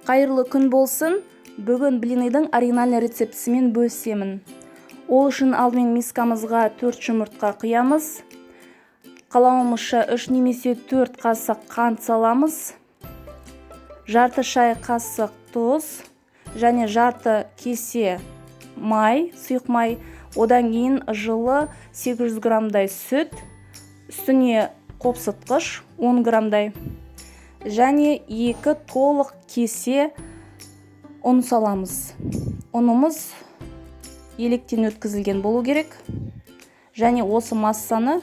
Қайырлы күн болсын. Бүгін блиныйдың оригинальный рецептісімен бөлісемін. Ол үшін алдымен мискамызға 4 жұмыртқа құямыз. Қалауымызша 3 немесе 4 қасық қант саламыз. Жарты шай қасық тұз және жарты кесе май, сұйық май. Одан кейін жылы 800 граммдай сүт, үстіне қопсытқыш 10 граммдай. Және 2 толық кесе ұн саламыз. Ұнымыз електен өткізілген болу керек. Және осы массаны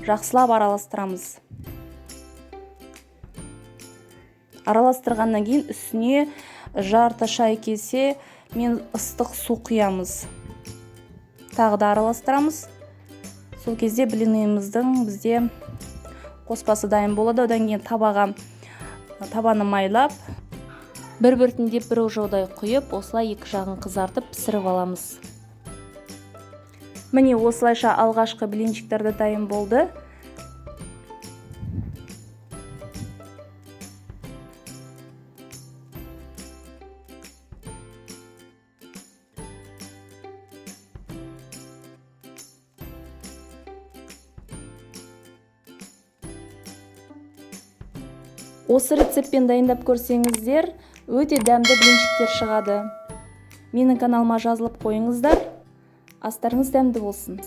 жақсылап араластырамыз. Араластырғаннан кейін үстіне жарты шай кесе мен ыстық су құямыз. Тағы да араластырамыз. Сол кезде блинымыздың бізде қоспасы дайын болады. Одан кейін табаны майлап, бір біртіндеп бір ожаудай құйып, осылай екі жағын қызартып пісіріп аламыз. Міне осылайша алғашқы блинчиктер де дайын болды. Осы рецептпен дайындап көрсеңіздер, өте дәмді блинчиктер шығады. Менің каналыма жазылып қойыңыздар. Астарыңыз дәмді болсын.